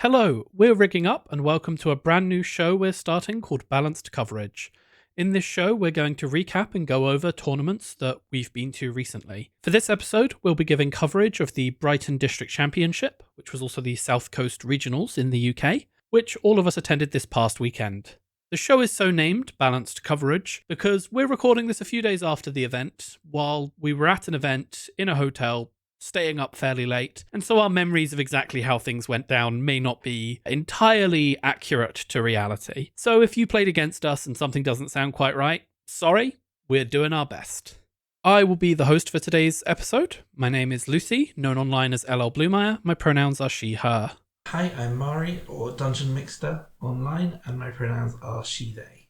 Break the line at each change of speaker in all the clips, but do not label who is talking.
Hello, we're rigging up and welcome to a brand new show we're starting called Balanced Coverage. In this show, we're going to recap and go over tournaments that we've been to recently. For this episode, we'll be giving coverage of the Brighton District Championship, which was also the South Coast Regionals in the UK, which all of us attended this past weekend. The show is so named Balanced Coverage because we're recording this a few days after the event, while we were at an event in a hotel staying up fairly late, and so our memories of exactly how things went down may not be entirely accurate to reality. So if you played against us and something doesn't sound quite right, sorry, we're doing our best. I will be the host for today's episode. My name is Lucy, known online as LLBlumire. My pronouns are she, her.
Hi, I'm Mari, or DungeonMxter online, and my pronouns are she, they.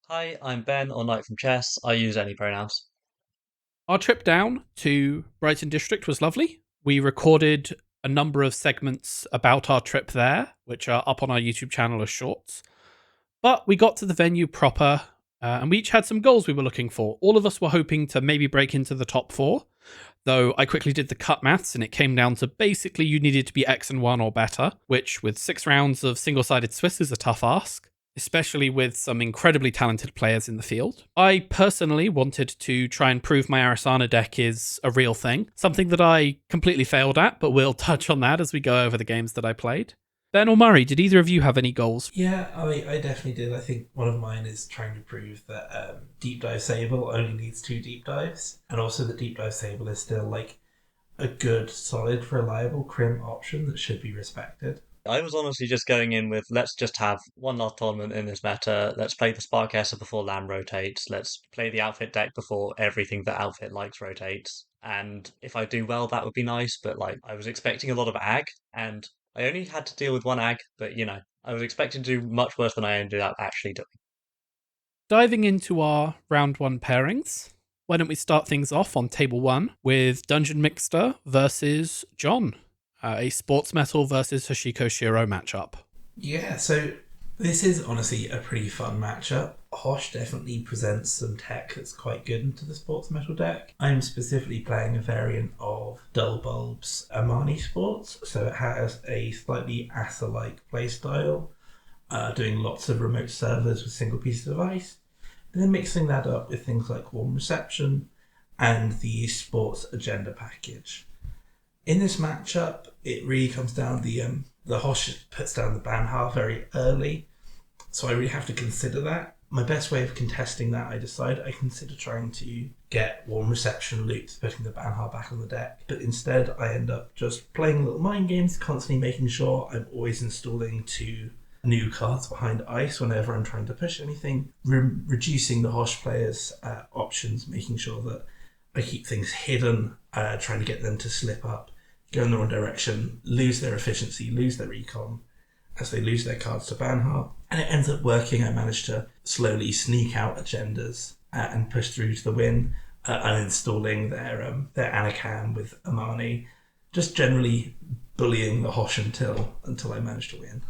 Hi, I'm Ben, or Knightfromchess. I use any pronouns.
Our trip down to Brighton District was lovely. We recorded a number of segments about our trip there, which are up on our YouTube channel as shorts. But we got to the venue proper, and we each had some goals we were looking for. All of us were hoping to maybe break into the top 4, though I quickly did the cut maths, and it came down to basically you needed to be X&1 or better, which with 6 rounds of single-sided Swiss is a tough ask, especially with some incredibly talented players in the field. I personally wanted to try and prove my Arasana deck is a real thing, something that I completely failed at, but we'll touch on that as we go over the games that I played. Ben or Murray, did either of you have any goals?
Yeah, I definitely did. I think one of mine is trying to prove that Deep Dive Sable only needs 2 deep dives, and also that Deep Dive Sable is still like a good, solid, reliable crim option that should be respected.
I was honestly just going in with, let's just have one last tournament in this meta. Let's play the Sparkcaster before Lamb rotates. Let's play the outfit deck before everything that outfit likes rotates. And if I do well, that would be nice. But I was expecting a lot of ag, and I only had to deal with 1 ag. But I was expecting to do much worse than I ended up actually doing.
Diving into our round 1 pairings, why don't we start things off on table 1 with DungeonMxter versus John. A Sports Metal versus Hashiko Shiro matchup.
Yeah, so this is honestly a pretty fun matchup. Hosh definitely presents some tech that's quite good into the Sports Metal deck. I'm specifically playing a variant of Dull Bulb's Amani Sports, so it has a slightly Asa-like playstyle, doing lots of remote servers with single pieces of ice, and then mixing that up with things like Warm Reception and the Sports Agenda package. In this matchup, it really comes down to the Hosh puts down the Banha very early, so I really have to consider that. My best way of contesting that, I consider trying to get Warm Reception loot, putting the Banha back on the deck, but instead I end up just playing little mind games, constantly making sure I'm always installing 2 new cards behind ice whenever I'm trying to push anything, reducing the Hosh players' options, making sure that I keep things hidden, trying to get them to slip up, go in the wrong direction, lose their efficiency, lose their recon as they lose their cards to Banha. And it ends up working. I managed to slowly sneak out agendas and push through to the win, uninstalling their Anakan with Amani, just generally bullying the Hosh until I managed to win.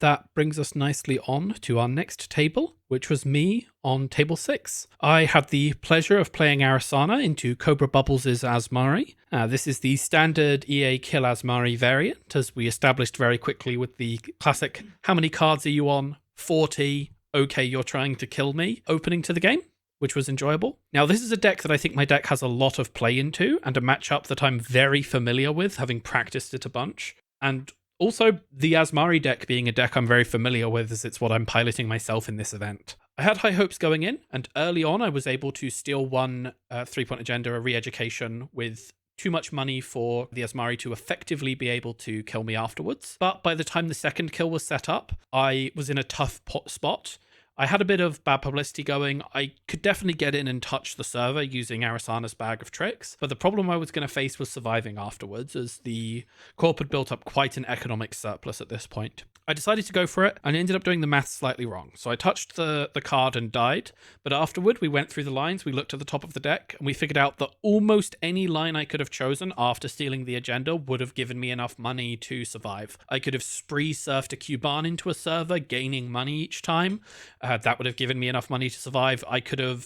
That brings us nicely on to our next table, which was me on table 6. I had the pleasure of playing Arasana into Cobra Bubbles' Asmari. This is the standard EA Kill Asmari variant, as we established very quickly with the classic, how many cards are you on? 40, okay, you're trying to kill me, opening to the game, which was enjoyable. Now, this is a deck that I think my deck has a lot of play into, and a matchup that I'm very familiar with, having practiced it a bunch. And also, the Asmari deck being a deck I'm very familiar with, as it's what I'm piloting myself in this event. I had high hopes going in, and early on I was able to steal 1 3-point agenda, a re-education, with too much money for the Asmari to effectively be able to kill me afterwards. But by the time the second kill was set up, I was in a tough spot. I had a bit of bad publicity going. I could definitely get in and touch the server using Arasana's bag of tricks, but the problem I was going to face was surviving afterwards, as the corp had built up quite an economic surplus at this point. I decided to go for it and ended up doing the math slightly wrong. So I touched the card and died, but afterward we went through the lines, we looked at the top of the deck, and we figured out that almost any line I could have chosen after stealing the agenda would have given me enough money to survive. I could have spree surfed a Cuban into a server, gaining money each time. That would have given me enough money to survive. I could have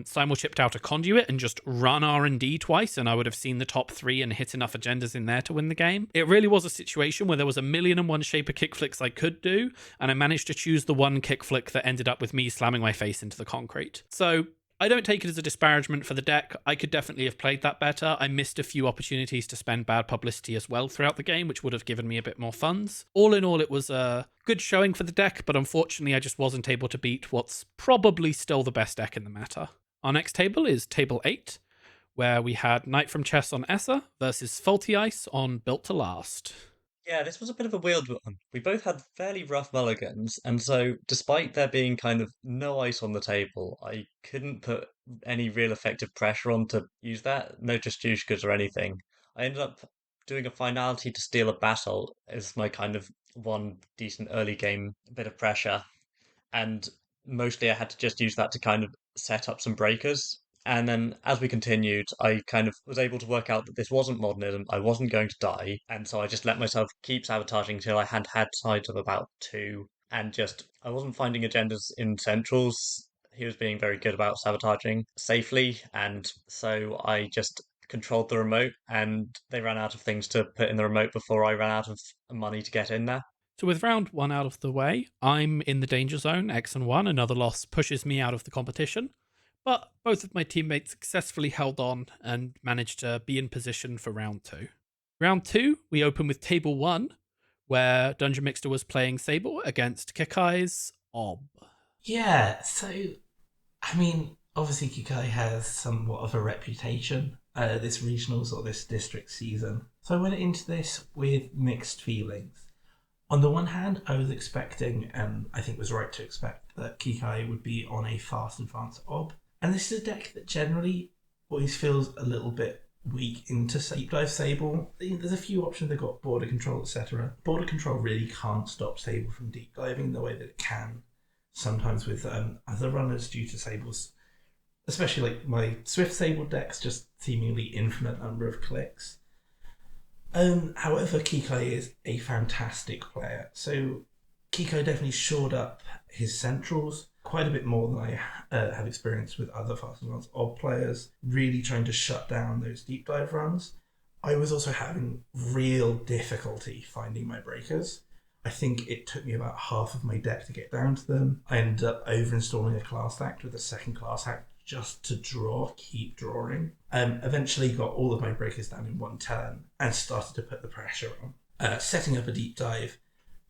simul-chipped out a conduit and just run R&D twice, and I would have seen the top 3 and hit enough agendas in there to win the game. It really was a situation where there was 1,000,001 shaper kick flicks I could do, and I managed to choose the one kick flick that ended up with me slamming my face into the concrete. So I don't take it as a disparagement for the deck. I could definitely have played that better. I missed a few opportunities to spend bad publicity as well throughout the game, which would have given me a bit more funds. All in all, it was a good showing for the deck, but unfortunately I just wasn't able to beat what's probably still the best deck in the meta. Our next table is table 8, where we had Knightfromchess on Essa versus Faulty Ice on Built to Last.
Yeah, this was a bit of a weird one. We both had fairly rough mulligans, and so despite there being kind of no ice on the table, I couldn't put any real effective pressure on to use that, no Jushkas or anything. I ended up doing a finality to steal a battle as my kind of one decent early game bit of pressure, and mostly I had to just use that to kind of set up some breakers. And then as we continued, I kind of was able to work out that this wasn't modernism, I wasn't going to die, and so I just let myself keep sabotaging until I had sides of about 2, and just I wasn't finding agendas in centrals. He was being very good about sabotaging safely, and so I just controlled the remote, and they ran out of things to put in the remote before I ran out of money to get in there.
So with round 1 out of the way, I'm in the danger zone, X and 1. Another loss pushes me out of the competition. But both of my teammates successfully held on and managed to be in position for round 2. Round 2, we open with table 1, where DungeonMxter was playing Sable against Kikai's Ob.
Yeah, so, I mean, obviously Kikai has somewhat of a reputation this regionals or this district season. So I went into this with mixed feelings. On the one hand, I was expecting, and I think was right to expect, that Kikai would be on a fast advanced Ob. And this is a deck that generally always feels a little bit weak into Deep Dive Sable. There's a few options. They've got border control, etc. Border control really can't stop Sable from deep diving the way that it can sometimes with other runners due to Sable's, especially like my Swift Sable decks, just seemingly infinite number of clicks. However, Kikai is a fantastic player. So Kikai definitely shored up his centrals quite a bit more than I have experienced with other fast advanced Ob players, really trying to shut down those deep dive runs. I was also having real difficulty finding my breakers. I think it took me about half of my deck to get down to them. I ended up over-installing a class act with a second class act just to keep drawing. Eventually got all of my breakers down in one turn and started to put the pressure on. Setting up a deep dive,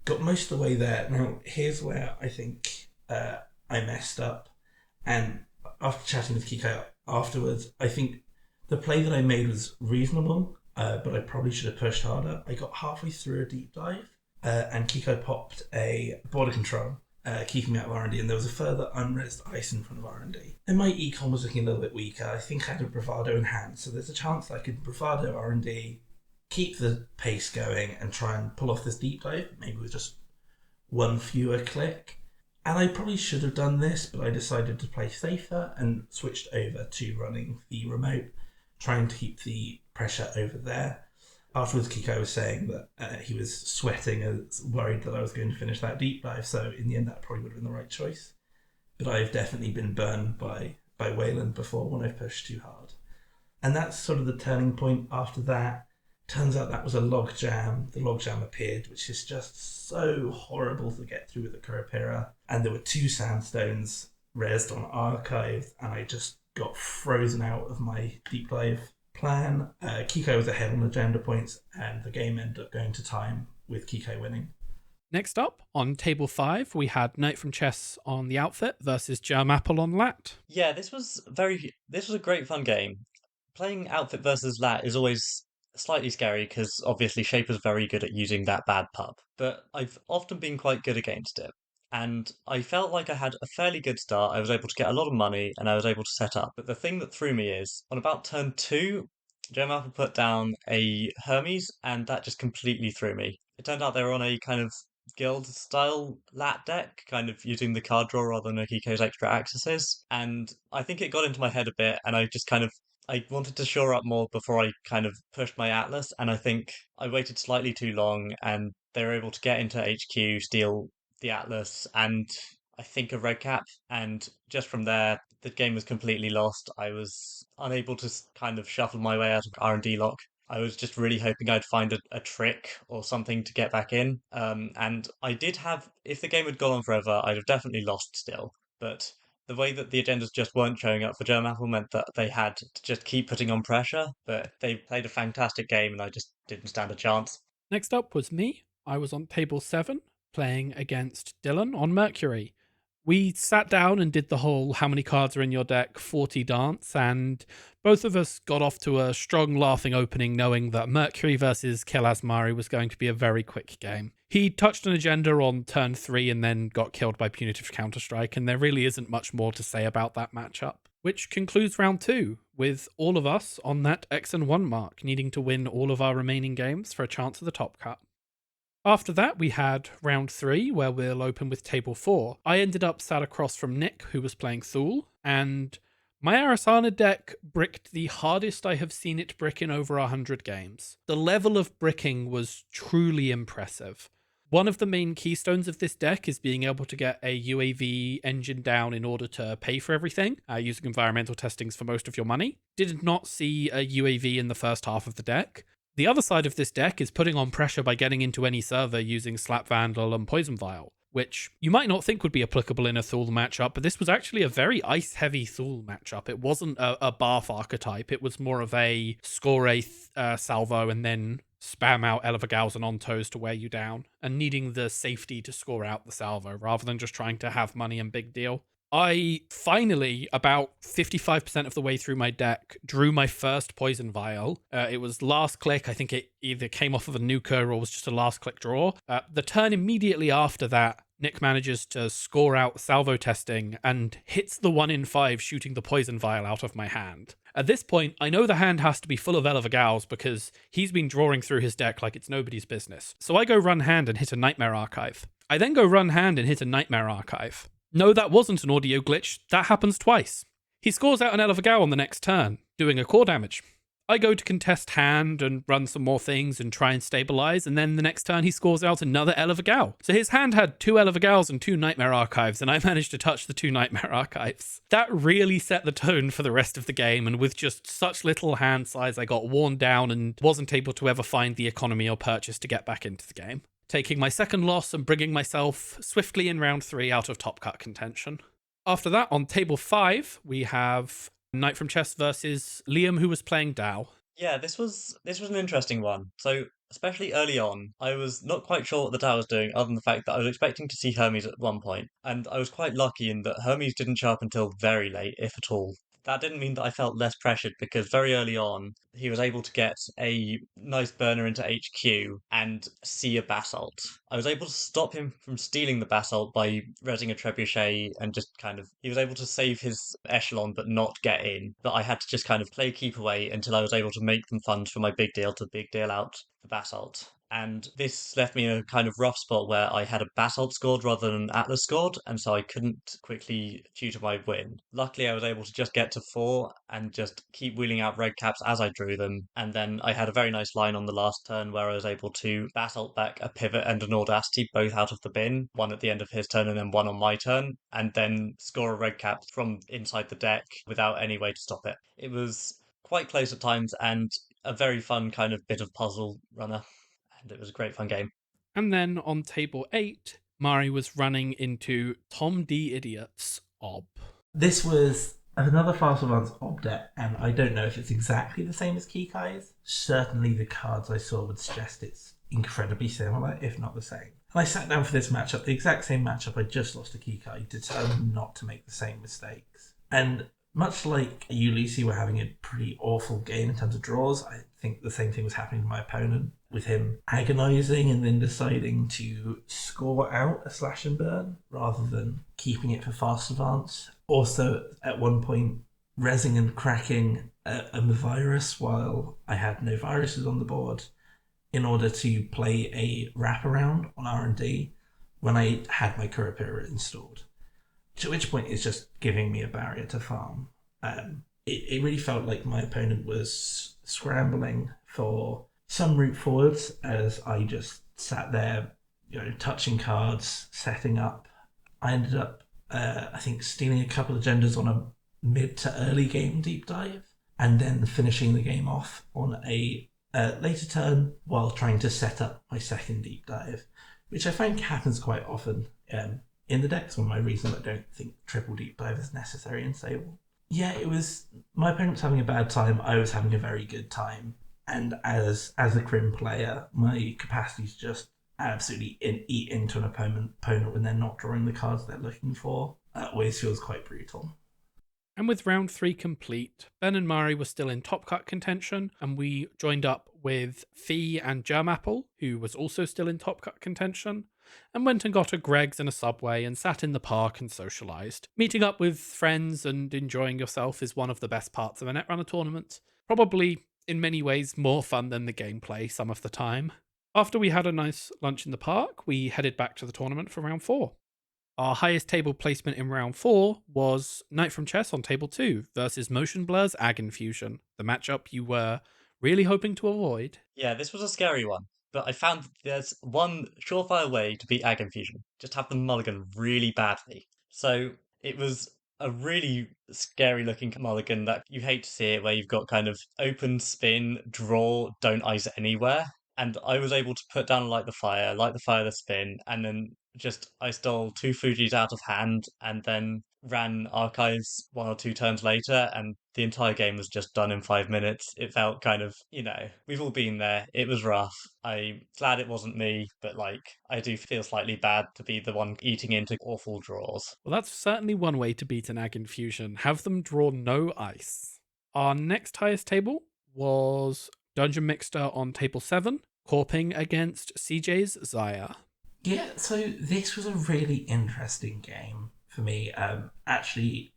got most of the way there. Now, here's where I think I messed up. And after chatting with Kiko afterwards, I think the play that I made was reasonable, but I probably should have pushed harder. I got halfway through a deep dive, and Kiko popped a border control, keeping me out of R&D, and there was a further unrezzed ice in front of R&D. And my econ was looking a little bit weaker. I think I had a bravado in hand, so there's a chance that I could bravado R&D, keep the pace going, and try and pull off this deep dive, maybe with just one fewer click. And I probably should have done this, but I decided to play safer and switched over to running the remote, trying to keep the pressure over there. Afterwards, Kiko was saying that he was sweating and worried that I was going to finish that deep dive, so in the end that probably would have been the right choice. But I've definitely been burned by Wayland before when I've pushed too hard. And that's sort of the turning point after that. Turns out that was a log jam. The log jam appeared, which is just so horrible to get through with the Kurapira. And there were 2 sandstones rezzed on archive, and I just got frozen out of my deep dive plan. Kiko was ahead on agenda points, and the game ended up going to time with Kiko winning.
Next up, on table 5, we had Knightfromchess on the outfit versus Germ Apple on Lat.
Yeah, this was a great fun game. Playing outfit versus lat is always slightly scary because obviously Shaper's very good at using that bad pup, but I've often been quite good against it. And I felt like I had a fairly good start. I was able to get a lot of money and I was able to set up. But the thing that threw me is on about turn 2, Gem Apple put down a Hermes and that just completely threw me. It turned out they were on a kind of guild-style lat deck, kind of using the card draw rather than Akiko's extra accesses. And I think it got into my head a bit, and I just kind of I wanted to shore up more before I kind of pushed my Atlas, and I think I waited slightly too long, and they were able to get into HQ, steal the Atlas, and I think a red cap, and just from there, the game was completely lost. I was unable to kind of shuffle my way out of R&D lock. I was just really hoping I'd find a trick or something to get back in. And I did have, if the game had gone on forever, I'd have definitely lost still. But the way that the agendas just weren't showing up for German Apple meant that they had to just keep putting on pressure. But they played a fantastic game and I just didn't stand a chance.
Next up was me. I was on table 7, playing against Dylan on Mercury. We sat down and did the whole how many cards are in your deck 40 dance, and both of us got off to a strong laughing opening knowing that Mercury versus LLBlumire was going to be a very quick game. He touched an agenda on turn 3 and then got killed by Punitive Counter-Strike, and there really isn't much more to say about that matchup. Which concludes round 2, with all of us on that X and 1 mark, needing to win all of our remaining games for a chance at the top cut. After that, we had round 3, where we'll open with table 4. I ended up sat across from Nick, who was playing Thule, and my Arasana deck bricked the hardest I have seen it brick in over 100 games. The level of bricking was truly impressive. One of the main keystones of this deck is being able to get a UAV engine down in order to pay for everything, using environmental testings for most of your money. Did not see a UAV in the first half of the deck. The other side of this deck is putting on pressure by getting into any server using Slap Vandal and Poison Vial, which you might not think would be applicable in a Thule matchup, but this was actually a very ice-heavy Thule matchup. It wasn't a Barf archetype, it was more of a score a salvo and then spam out Elevagals and Ontos to wear you down, and needing the safety to score out the salvo, rather than just trying to have money and big deal. I finally, about 55% of the way through my deck, drew my first Poison Vial. It was last click. I think it either came off of a nuker or was just a last click draw. The turn immediately after that, Nick manages to score out salvo testing and hits the 1 in 5 shooting the Poison Vial out of my hand. At this point, I know the hand has to be full of Elevagals because he's been drawing through his deck like it's nobody's business. So I go run hand and hit a Nightmare Archive. I then go run hand and hit a Nightmare Archive. No, that wasn't an audio glitch. That happens twice. He scores out an Elevagao on the next turn, doing a core damage. I go to contest hand and run some more things and try and stabilize, and then the next turn he scores out another Elevagao. So his hand had 2 Elevagals and 2 Nightmare Archives, and I managed to touch the 2 Nightmare Archives. That really set the tone for the rest of the game, and with just such little hand size, I got worn down and wasn't able to ever find the economy or purchase to get back into the game, taking my second loss and bringing myself swiftly in round 3 out of top cut contention. After that, on table 5, we have Knightfromchess versus Liam, who was playing Dow.
Yeah, this was an interesting one. So, especially early on, I was not quite sure what the Dow was doing, other than the fact that I was expecting to see Hermes at one point, and I was quite lucky in that Hermes didn't show up until very late, if at all. That didn't mean that I felt less pressured because very early on he was able to get a nice burner into HQ and see a basalt. I was able to stop him from stealing the basalt by resing a trebuchet and just kind of he was able to save his echelon but not get in. But I had to just kind of play keep away until I was able to make them funds for my big deal to big deal out the basalt. And this left me in a kind of rough spot where I had a basalt scored rather than an atlas scored, and so I couldn't quickly tutor my win. Luckily, I was able to just get to 4 and just keep wheeling out red caps as I drew them, and then I had a very nice line on the last turn where I was able to basalt back a pivot and an audacity both out of the bin, one at the end of his turn and then one on my turn, and then score a red cap from inside the deck without any way to stop it. It was quite close at times and a very fun kind of bit of puzzle runner. And it was a great fun game.
And then on table 8, Mari was running into Tom D. Idiot's Ob.
This was another Fast Advance Ob deck, and I don't know if it's exactly the same as Kikai's. Certainly the cards I saw would suggest it's incredibly similar, if not the same. And I sat down for this matchup, the exact same matchup I just lost to Kikai, determined not to make the same mistakes. And much like you, Lucy, were having a pretty awful game in terms of draws, I think the same thing was happening to my opponent, with him agonising and then deciding to score out a slash and burn rather than keeping it for fast advance. Also, at one point, rezzing and cracking a virus while I had no viruses on the board. in order to play a wraparound on R&D when I had my Kurapira installed. To which point it's just giving me a barrier to farm. It really felt like my opponent was scrambling for some route forwards as I just sat there, touching cards, setting up. I ended up, I think, stealing a couple of agendas on a mid to early game deep dive, and then finishing the game off on a later turn while trying to set up my second deep dive, which I find happens quite often in the decks. One of my reasons I don't think triple deep dive is necessary in Sable. Yeah, it was, my opponent was having a bad time, I was having a very good time, and as a Crim player, my capacity to just absolutely eat into an opponent when they're not drawing the cards they're looking for always feels quite brutal.
And with round 3 complete, Ben and Mari were still in top cut contention, and we joined up with Fee and Germapple, who was also still in top cut contention, and went and got a Greg's and a Subway and sat in the park and socialised. Meeting up with friends and enjoying yourself is one of the best parts of a Netrunner tournament. Probably, in many ways, more fun than the gameplay some of the time. After we had a nice lunch in the park, we headed back to the tournament for round 4. Our highest table placement in round 4 was Knightfromchess on table 2 versus Motion Blur's Ag Infusion, the matchup you were really hoping to avoid.
Yeah, this was a scary one, but I found there's one surefire way to beat Ag Infusion. Just have them mulligan really badly. So it was a really scary looking mulligan that you hate to see it, where you've got kind of open spin, draw, don't ice anywhere. And I was able to put down light the fire, the spin, and then I stole 2 Fujis out of hand and then ran archives 1 or 2 turns later, and the entire game was just done in 5 minutes. It felt kind of, we've all been there. It was rough. I'm glad it wasn't me, but I do feel slightly bad to be the one eating into awful draws.
Well, that's certainly one way to beat an Ag Infusion. Have them draw no ice. Our next highest table was DungeonMxter on table 7, corping against CJ's Zaya.
Yeah, so this was a really interesting game for me. Actually,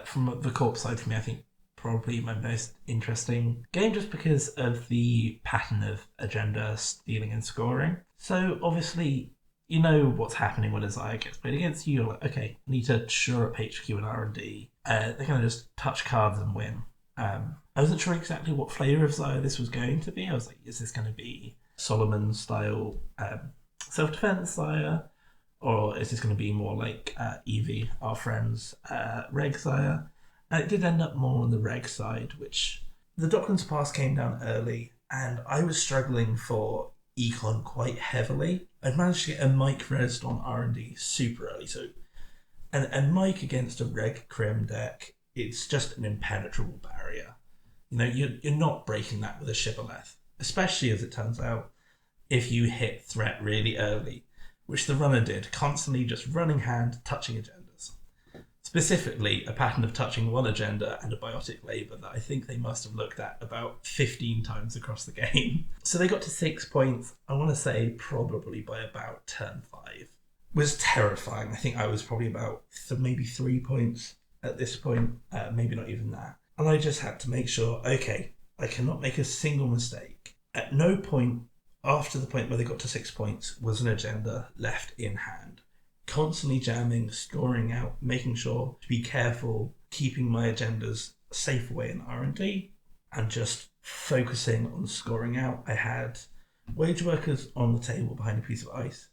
from the corp side for me, I think probably my most interesting game just because of the pattern of agenda stealing and scoring. So obviously, you know what's happening when a Zaya gets played against you. You're like, okay, I need to shore up HQ and R&D. They're going to just touch cards and win. I wasn't sure exactly what flavour of Zaya this was going to be. I was like, is this going to be Solomon-style self-defense Zaya, or is this going to be more like Evie, our friend's reg Zaya? And it did end up more on the reg side, which the Docklands Pass came down early, and I was struggling for econ quite heavily. I'd managed to get a Mike resed on R&D super early, so and Mike against a reg Crim deck, it's just an impenetrable barrier. You're not breaking that with a Shibboleth, especially as it turns out, if you hit threat really early, which the runner did, constantly just running hand, touching agendas. Specifically, a pattern of touching one agenda and a biotic labor that I think they must have looked at about 15 times across the game. So they got to 6 points, I want to say probably by about turn 5. It was terrifying. I think I was probably about maybe 3 points at this point, maybe not even that. And I just had to make sure, okay, I cannot make a single mistake. At no point after the point where they got to 6 points was an agenda left in hand. Constantly jamming, scoring out, making sure to be careful, keeping my agendas safe away in R&D, and just focusing on scoring out. I had wage workers on the table behind a piece of ice.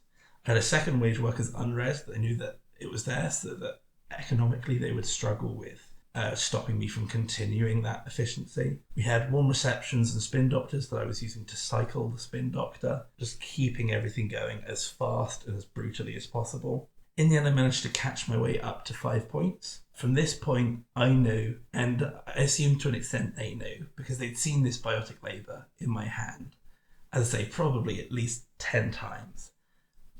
I had a second wage workers unresed that I knew that it was there, so that economically they would struggle with stopping me from continuing that efficiency. We had warm receptions and spin doctors that I was using to cycle the spin doctor, just keeping everything going as fast and as brutally as possible. In the end, I managed to catch my way up to 5 points. From this point, I knew, and I assume to an extent they knew, because they'd seen this biotic labor in my hand, as I say, probably at least 10 times,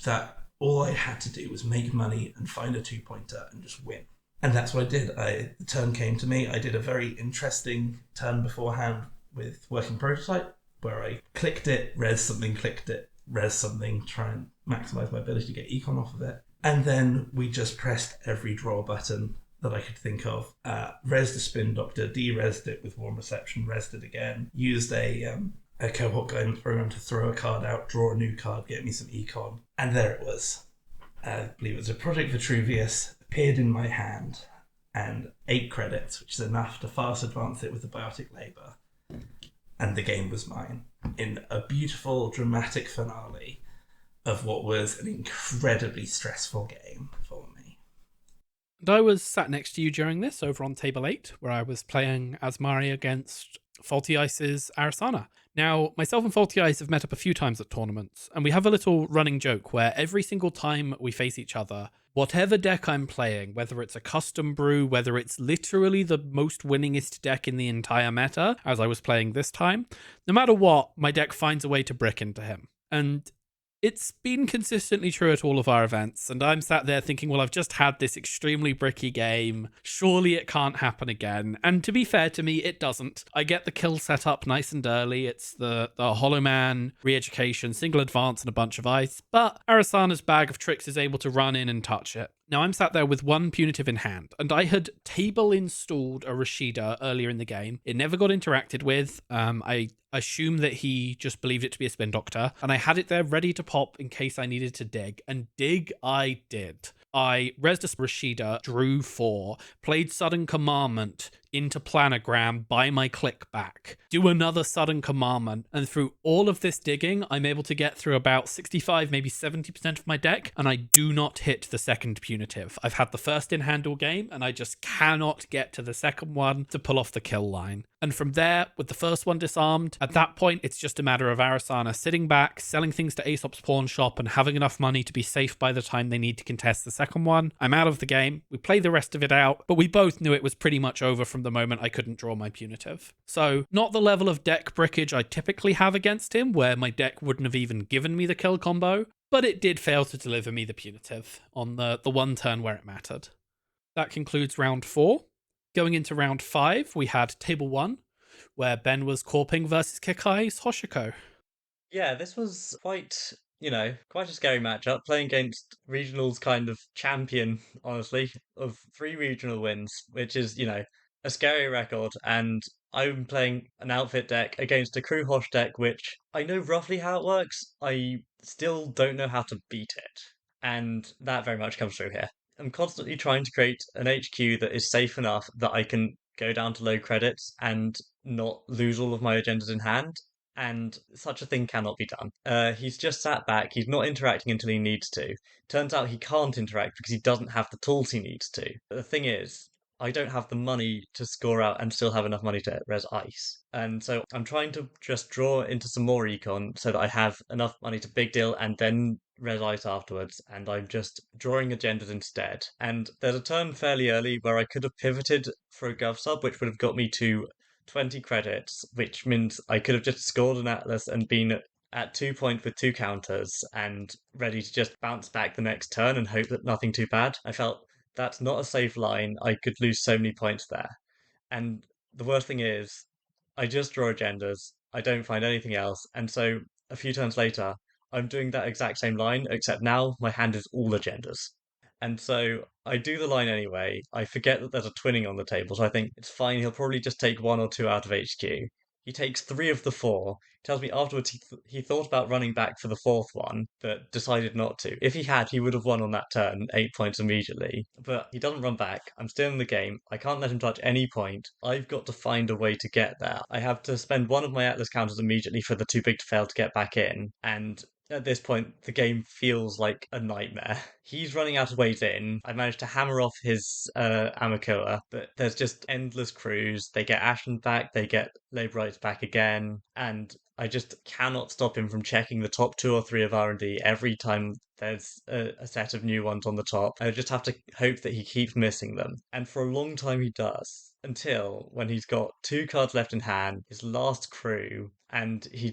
that all I had to do was make money and find a 2-pointer and just win. And that's what I did. The turn came to me. I did a very interesting turn beforehand with working prototype, where I clicked it, res something, clicked it, res something, try and maximize my ability to get econ off of it. And then we just pressed every draw button that I could think of. Resed the spin doctor, de-resed it with warm reception, resed it again, used a a cohort going around to throw a card out, draw a new card, get me some econ. And there it was. I believe it was a Project Vitruvius, appeared in my hand, and 8 credits, which is enough to fast advance it with the Biotic Labour. And the game was mine, in a beautiful, dramatic finale of what was an incredibly stressful game for me.
And I was sat next to you during this, over on table 8, where I was playing as Mari against Faulty Ice's Arasana. Now, myself and Faulty Ice have met up a few times at tournaments, and we have a little running joke where every single time we face each other, whatever deck I'm playing, whether it's a custom brew, whether it's literally the most winningest deck in the entire meta, as I was playing this time, no matter what, my deck finds a way to brick into him. And it's been consistently true at all of our events, and I'm sat there thinking, well, I've just had this extremely bricky game. Surely it can't happen again. And to be fair to me, it doesn't. I get the kill set up nice and early. It's the Hollow Man, re-education, single advance, and a bunch of ice. But Arasana's bag of tricks is able to run in and touch it. Now, I'm sat there with 1 punitive in hand, and I had table installed a Rashida earlier in the game. It never got interacted with. I assume that he just believed it to be a spin doctor, and I had it there ready to pop in case I needed to dig, and dig I did. I resed a Rashida, drew 4, played Sudden Commandment into Planogram by my click back, do another Sudden Commandment, and through all of this digging, I'm able to get through about 65, maybe 70% of my deck, and I do not hit the second punitive. I've had the first in hand all game, and I just cannot get to the second one to pull off the kill line. And from there, with the first one disarmed, at that point, it's just a matter of Arasana sitting back, selling things to Aesop's pawn shop, and having enough money to be safe by the time they need to contest the second one. I'm out of the game. We play the rest of it out, but we both knew it was pretty much over from the moment I couldn't draw my punitive. So, not the level of deck brickage I typically have against him, where my deck wouldn't have even given me the kill combo, but it did fail to deliver me the punitive on the one turn where it mattered. That concludes round 4. Going into round 5, we had table 1, where Ben was Corping versus Kikai's Hoshiko.
Yeah, this was quite a scary matchup, playing against regional's kind of champion, honestly, of 3 regional wins, which is, a scary record. And I'm playing an outfit deck against a crew Hosh deck, which I know roughly how it works. I still don't know how to beat it. And that very much comes through here. I'm constantly trying to create an HQ that is safe enough that I can go down to low credits and not lose all of my agendas in hand. And such a thing cannot be done. He's just sat back, he's not interacting until he needs to. Turns out he can't interact because he doesn't have the tools he needs to. But the thing is, I don't have the money to score out and still have enough money to res ice. And so I'm trying to just draw into some more econ so that I have enough money to big deal and then res ice afterwards, and I'm just drawing agendas instead. And there's a turn fairly early where I could have pivoted for a gov sub, which would have got me to 20 credits, which means I could have just scored an Atlas and been at 2 point with 2 counters and ready to just bounce back the next turn and hope that nothing too bad. I felt that's not a safe line. I could lose so many points there. And the worst thing is, I just draw agendas. I don't find anything else. And so a few turns later, I'm doing that exact same line, except now my hand is all agendas. And so I do the line anyway. I forget that there's a twinning on the table, so I think it's fine. He'll probably just take 1 or 2 out of HQ. He takes 3 of the 4. Tells me afterwards he thought about running back for the 4th one, but decided not to. If he had, he would have won on that turn, 8 points immediately. But he doesn't run back. I'm still in the game. I can't let him touch any point. I've got to find a way to get there. I have to spend 1 of my Atlas counters immediately for the too big to fail to get back in. And at this point, the game feels like a nightmare. He's running out of ways in. I managed to hammer off his Amakoa, but there's just endless crews. They get Ashen back, they get Laborites back again, and I just cannot stop him from checking the top 2 or 3 of R&D every time there's a set of new ones on the top. I just have to hope that he keeps missing them. And for a long time he does, until when he's got 2 cards left in hand, his last crew, and he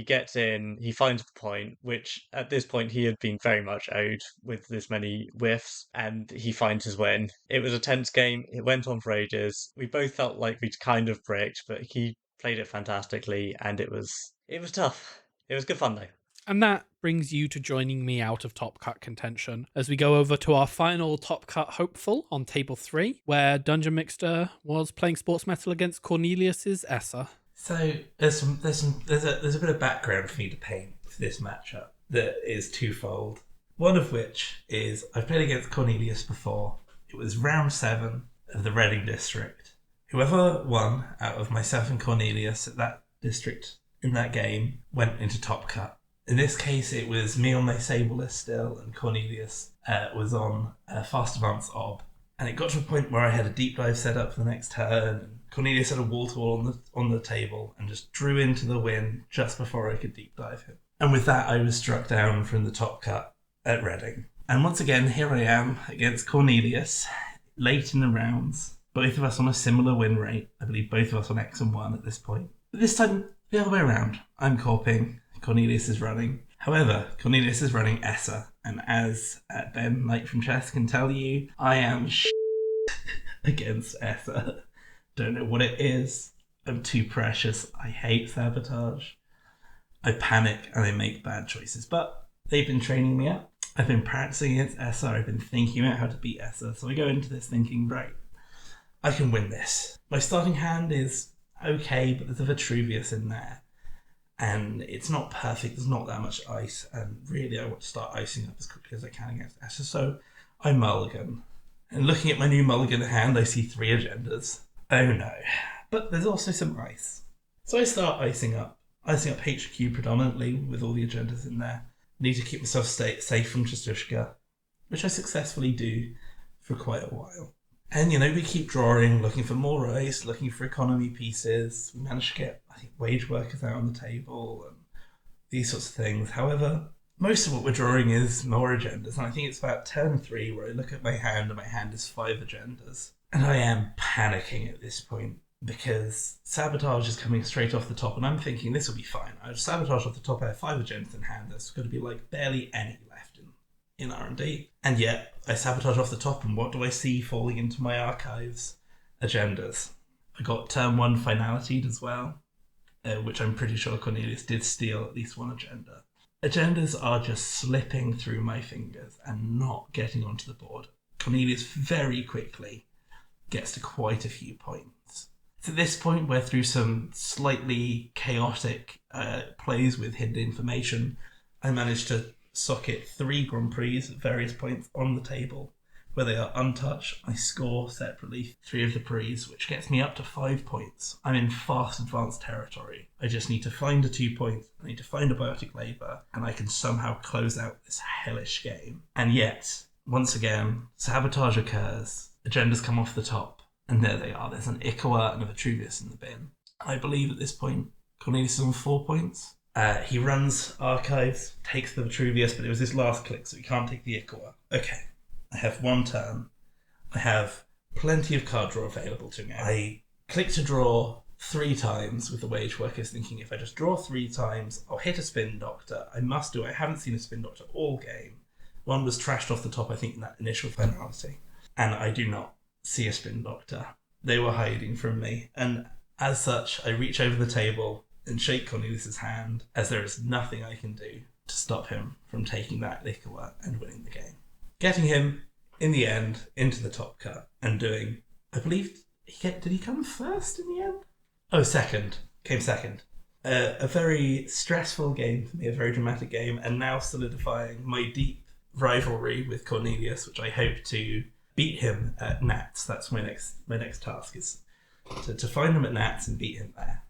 gets in, he finds the point, which at this point he had been very much owed with this many whiffs, and he finds his win. It was a tense game, it went on for ages. We both felt like we'd kind of bricked, but he played it fantastically, and it was tough. It was good fun though.
And that brings you to joining me out of Top Cut contention as we go over to our final Top Cut hopeful on table 3, where DungeonMxter was playing Sports Metal against Cornelius's Essa.
So there's a bit of background for me to paint for this matchup that is twofold. One of which is I've played against Cornelius before. It was round 7 of the Reading District. Whoever won out of myself and Cornelius at that district in that game went into top cut. In this case, it was me on my Sableless still, and Cornelius was on Fast Advance Ob. And it got to a point where I had a deep dive set up for the next turn, and Cornelius had a wall-to-wall on the table and just drew into the win just before I could deep dive him. And with that, I was struck down from the top cut at Reading. And once again, here I am against Cornelius, late in the rounds. Both of us on a similar win rate. I believe both of us on X and 1 at this point. But this time, the other way around. I'm corping, Cornelius is running. However, Cornelius is running Essa, and as Ben Knightfromchess can tell you, I am against Essa. Don't know what it is. I'm too precious. I hate sabotage. I panic and I make bad choices. But they've been training me up. I've been practicing against Essa. I've been thinking about how to beat Essa. So I go into this thinking, right, I can win this. My starting hand is okay, but there's a Vitruvius in there. And it's not perfect, there's not that much ice, and really I want to start icing up as quickly as I can against Essa, so I mulligan. And looking at my new mulligan hand, I see 3 agendas. Oh no. But there's also some ice. So I start icing up HQ predominantly with all the agendas in there. Need to keep myself safe from Chastushka, which I successfully do for quite a while. And, we keep drawing, looking for more ice, looking for economy pieces. We managed to get, I think, wage workers out on the table and these sorts of things. However, most of what we're drawing is more agendas. And I think it's about turn 3 where I look at my hand and my hand is 5 agendas. And I am panicking at this point because sabotage is coming straight off the top. And I'm thinking this will be fine. I sabotage off the top, I have 5 agendas in hand. There's going to be like barely any left in R&D. And yet, I sabotage off the top, and what do I see falling into my archives? Agendas. I got turn 1 finalitied as well, which I'm pretty sure Cornelius did steal at least 1 agenda. Agendas are just slipping through my fingers and not getting onto the board. Cornelius very quickly gets to quite a few points. It's at this point where through some slightly chaotic plays with hidden information, I managed to socket 3 Grand Prix at various points on the table where they are untouched. I score separately 3 of the Prix, which gets me up to 5 points. I'm in fast advanced territory. I just need to find a 2 points, I need to find a biotic labour, and I can somehow close out this hellish game. And yet, once again, sabotage occurs, agendas come off the top, and there they are. There's an Ikawa and a Vitruvius in the bin. I believe at this point, Cornelius is on 4 points. He runs archives, takes the Vitruvius, but it was his last click, so he can't take the Ikawa. Okay, I have 1 turn. I have plenty of card draw available to me. I click to draw 3 times with the wage workers, thinking if I just draw 3 times, I'll hit a spin doctor. I must do it. I haven't seen a spin doctor all game. 1 was trashed off the top, I think, in that initial finality. And I do not see a spin doctor. They were hiding from me. And as such, I reach over the table and shake Cornelius' hand, as there is nothing I can do to stop him from taking that Ikawa and winning the game. Getting him, in the end, into the top cut and doing, I believe, did he come first in the end? Oh, second. Came second. A very stressful game for me, a very dramatic game, and now solidifying my deep rivalry with Cornelius, which I hope to beat him at Nats. That's my next task, is to find him at Nats and beat him there.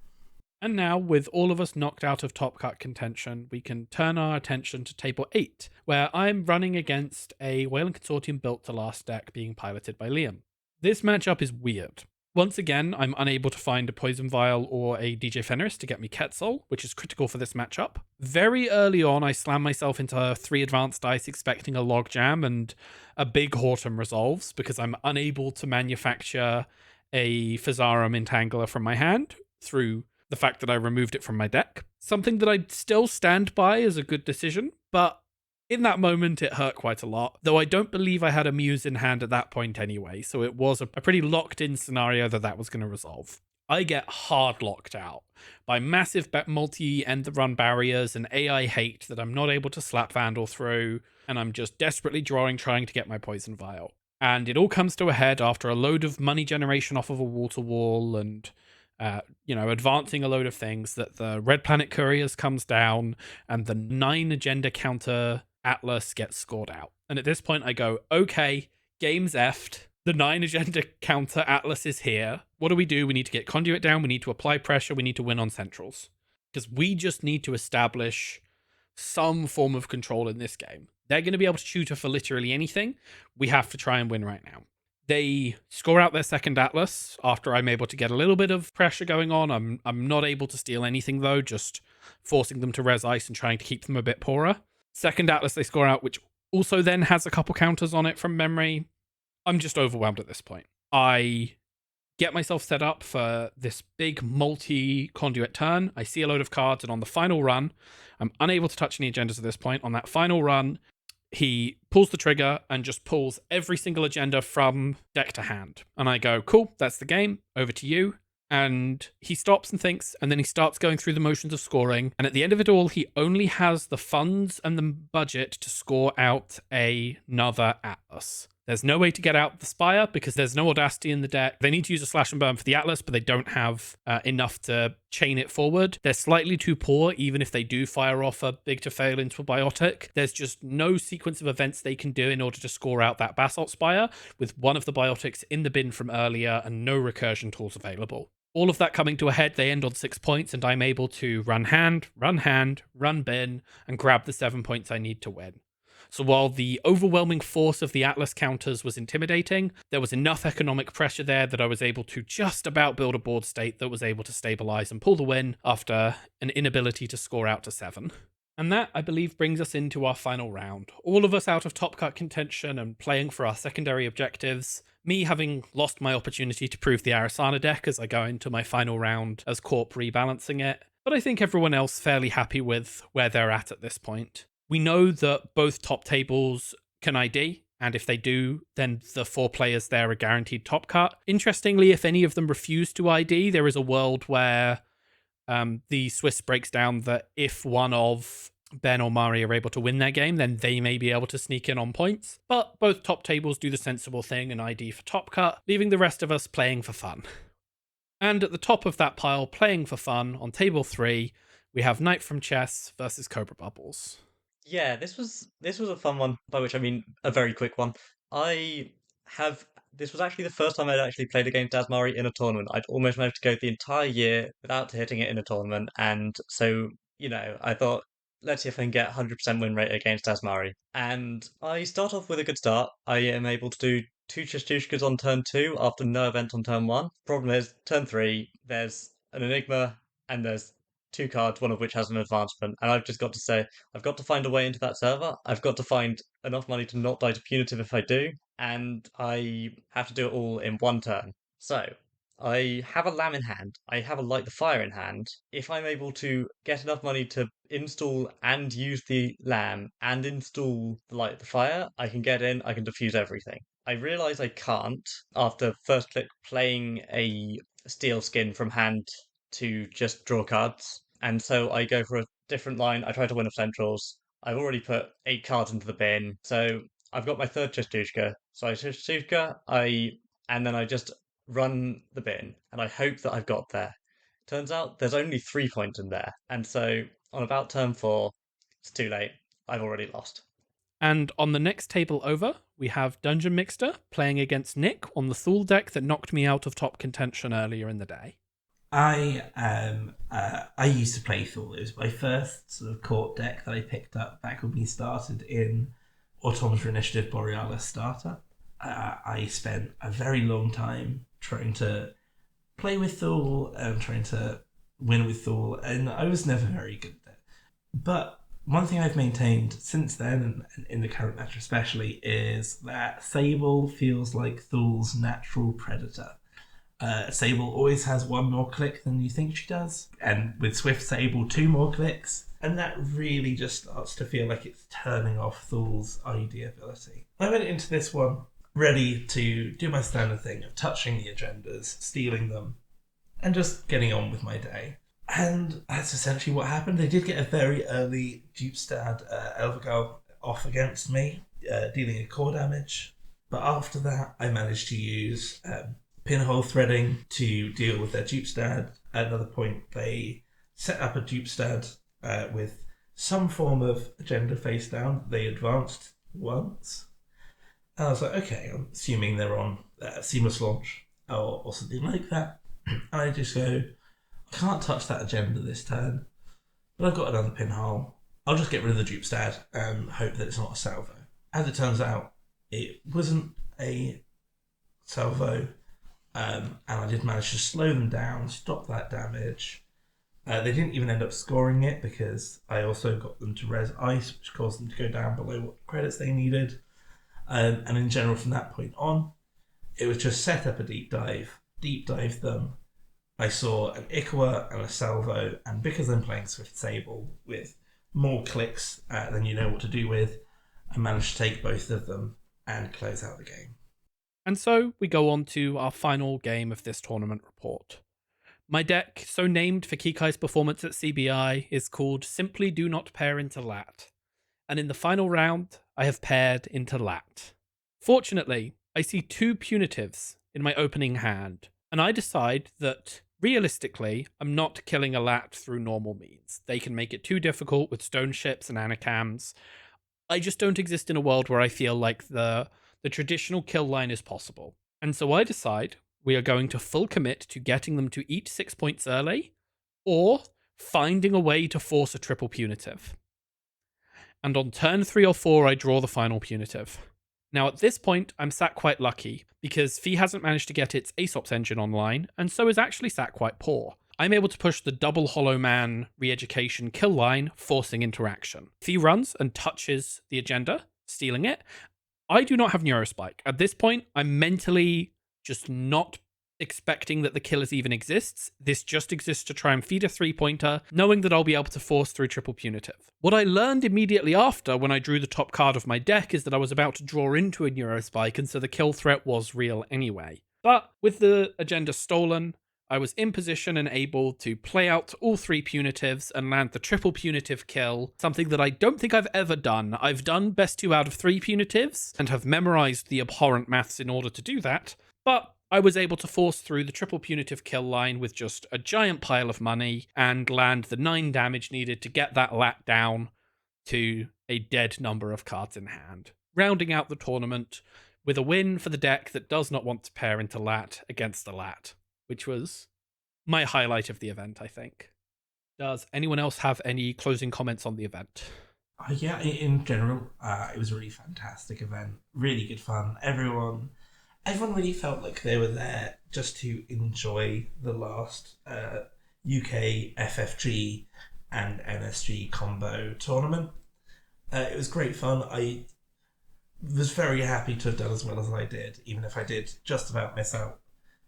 And now, with all of us knocked out of top cut contention, we can turn our attention to table 8, where I'm running against a Wayland Consortium built to last deck being piloted by Liam. This matchup is weird. Once again, I'm unable to find a Poison Vial or a DJ Fenris to get me Quetzal, which is critical for this matchup. Very early on, I slam myself into 3 advanced dice expecting a logjam, and a big Hortum resolves because I'm unable to manufacture a Physarum Entangler from my hand through the fact that I removed it from my deck. Something that I still stand by as a good decision, but in that moment it hurt quite a lot, though I don't believe I had a Muse in hand at that point anyway, so it was a pretty locked-in scenario that was going to resolve. I get hard locked out by massive multi-end-the-run barriers and AI hate that I'm not able to slap Vandal through, and I'm just desperately trying to get my Poison Vial. And it all comes to a head after a load of money generation off of a wall-to-wall and advancing a load of things, that the Red Planet Couriers comes down and the 9 agenda counter Atlas gets scored out. And at this point I go, okay, game's effed. The 9 agenda counter Atlas is here. What do? We need to get Conduit down. We need to apply pressure. We need to win on centrals. Because we just need to establish some form of control in this game. They're going to be able to tutor for literally anything. We have to try and win right now. They score out their second Atlas after I'm able to get a little bit of pressure going on. I'm not able to steal anything though, just forcing them to res ice and trying to keep them a bit poorer. Second Atlas they score out, which also then has a couple counters on it from memory. I'm just overwhelmed at this point. I get myself set up for this big multi-conduit turn. I see a load of cards, and on the final run, I'm unable to touch any agendas at this point. On that final run, he pulls the trigger and just pulls every single agenda from deck to hand. And I go, cool, that's the game. Over to you. And he stops and thinks, and then he starts going through the motions of scoring. And at the end of it all, he only has the funds and the budget to score out another Atlas. There's no way to get out the Spire because there's no Audacity in the deck. They need to use a Slash and Burn for the Atlas, but they don't have enough to chain it forward. They're slightly too poor, even if they do fire off a big to fail into a Biotic. There's just no sequence of events they can do in order to score out that Basalt Spire with one of the Biotics in the bin from earlier and no recursion tools available. All of that coming to a head, they end on 6 points, and I'm able to run hand, run bin, and grab the 7 points I need to win. So while the overwhelming force of the Atlas counters was intimidating, there was enough economic pressure there that I was able to just about build a board state that was able to stabilize and pull the win after an inability to score out to 7. And that, I believe, brings us into our final round. All of us out of top cut contention and playing for our secondary objectives. Me having lost my opportunity to prove the Arasana deck as I go into my final round as Corp rebalancing it. But I think everyone else fairly happy with where they're at this point. We know that both top tables can ID, and if they do, then the 4 players there are guaranteed top cut. Interestingly, if any of them refuse to ID, there is a world where the Swiss breaks down that if one of Ben or Mari are able to win their game, then they may be able to sneak in on points. But both top tables do the sensible thing and ID for top cut, leaving the rest of us playing for fun. And at the top of that pile, playing for fun, on table 3, we have Knightfromchess versus Cobra Bubbles.
Yeah, this was a fun one, by which I mean a very quick one. This was actually the first time I'd actually played against Asmari in a tournament. I'd almost managed to go the entire year without hitting it in a tournament, and so, I thought, let's see if I can get 100% win rate against Asmari. And I start off with a good start. I am able to do 2 Chestushkas on turn 2 after no event on turn 1. Problem is, turn 3, there's an Enigma, and there's 2 cards, one of which has an advancement, and I've just got to say, I've got to find a way into that server. I've got to find enough money to not die to punitive if I do, and I have to do it all in 1 turn. So, I have a Lamb in hand, I have a Light the Fire in hand. If I'm able to get enough money to install and use the Lamb and install the Light the Fire, I can get in, I can defuse everything. I realise I can't, after first click playing a Steel Skin from hand to just draw cards. And so I go for a different line. I try to win of centrals. I've already put 8 cards into the bin. So I've got my third Chestushka. So I Chestushka, and then I just run the bin. And I hope that I've got there. Turns out there's only 3 points in there. And so on about turn 4, it's too late. I've already lost.
And on the next table over, we have DungeonMxter playing against Nick on the Thule deck that knocked me out of top contention earlier in the day.
I used to play Thule. It was my first sort of court deck that I picked up back when we started in Automata Initiative Borealis Starter. I spent a very long time trying to play with Thule and trying to win with Thule, and I was never very good at it. But one thing I've maintained since then, and in the current match especially, is that Sable feels like Thule's natural predator. Sable always has 1 more click than you think she does, and with Swift Sable 2 more clicks, and that really just starts to feel like it's turning off Thule's ID ability. I went into this one ready to do my standard thing of touching the agendas, stealing them, and just getting on with my day. And that's essentially what happened. They did get a very early Dupestad Elvergal off against me, dealing a core damage, but after that I managed to use pinhole threading to deal with their dupestad. At another point, they set up a dupestad with some form of agenda face down. They advanced once. And I was like, okay, I'm assuming they're on seamless launch or something like that. And I just go, I can't touch that agenda this turn, but I've got another pinhole. I'll just get rid of the dupestad and hope that it's not a salvo. As it turns out, it wasn't a salvo, and I did manage to slow them down, stop that damage. They didn't even end up scoring it because I also got them to res ice, which caused them to go down below what credits they needed. And in general, from that point on, it was just set up a deep dive them. I saw an Ikawa and a salvo, and because I'm playing Swift Sable with more clicks than you know what to do with, I managed to take both of them and close out the game.
And so we go on to our final game of this tournament report. My deck, so named for Kikai's performance at CBI, is called Simply Do Not Pair into Lat. And in the final round, I have paired into Lat. Fortunately, I see 2 punitives in my opening hand, and I decide that, realistically, I'm not killing a Lat through normal means. They can make it too difficult with stone ships and anacams. I just don't exist in a world where I feel like the traditional kill line is possible. And so I decide we are going to full commit to getting them to eat 6 points early, or finding a way to force a triple punitive. And on turn 3 or 4, I draw the final punitive. Now at this point, I'm sat quite lucky, because Fee hasn't managed to get its Aesop's engine online, and so is actually sat quite poor. I'm able to push the double Hollow Man re-education kill line, forcing interaction. Fee runs and touches the agenda, stealing it. I do not have Neurospike. At this point, I'm mentally just not expecting that the killers even exists. This just exists to try and feed a 3-pointer, knowing that I'll be able to force through triple punitive. What I learned immediately after, when I drew the top card of my deck, is that I was about to draw into a Neurospike, and so the kill threat was real anyway. But with the agenda stolen, I was in position and able to play out all 3 punitives and land the triple punitive kill, something that I don't think I've ever done. I've done best 2 out of 3 punitives and have memorized the abhorrent maths in order to do that, but I was able to force through the triple punitive kill line with just a giant pile of money and land the 9 damage needed to get that Lat down to a dead number of cards in hand, rounding out the tournament with a win for the deck that does not want to pair into Lat against the Lat, which was my highlight of the event, I think. Does anyone else have any closing comments on the event?
Yeah, in general, it was a really fantastic event. Really good fun. Everyone really felt like they were there just to enjoy the last UK FFG and NSG combo tournament. It was great fun. I was very happy to have done as well as I did, even if I did just about miss out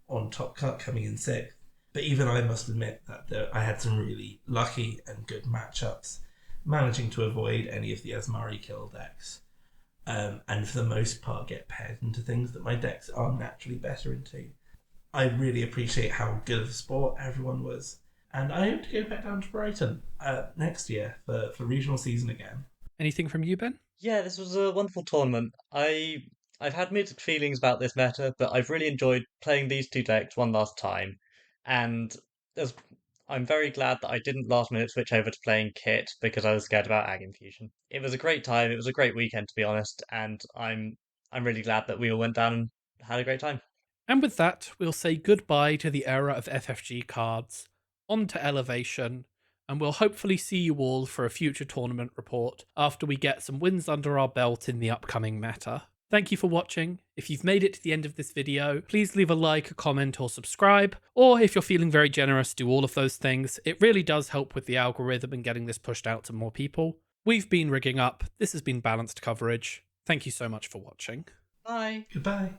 on Top Cut coming in 6th. But even I must admit that I had some really lucky and good matchups, managing to avoid any of the Asmari kill decks. And for the most part get paired into things that my decks are naturally better into. I really appreciate how good of a sport everyone was. And I hope to go back down to Brighton next year for regional season again.
Anything from you, Ben?
Yeah, this was a wonderful tournament. I've had mixed feelings about this meta, but I've really enjoyed playing these 2 decks one last time. And I'm very glad that I didn't last minute switch over to playing Kit because I was scared about Ag Infusion. It was a great time. It was a great weekend, to be honest, and I'm really glad that we all went down and had a great time.
And with that, we'll say goodbye to the era of FFG cards, on to Elevation, and we'll hopefully see you all for a future tournament report after we get some wins under our belt in the upcoming meta. Thank you for watching. If you've made it to the end of this video, please leave a like, a comment, or subscribe. Or if you're feeling very generous, do all of those things. It really does help with the algorithm and getting this pushed out to more people. We've been Rigging Up. This has been Balanced Coverage. Thank you so much for watching.
Bye.
Goodbye.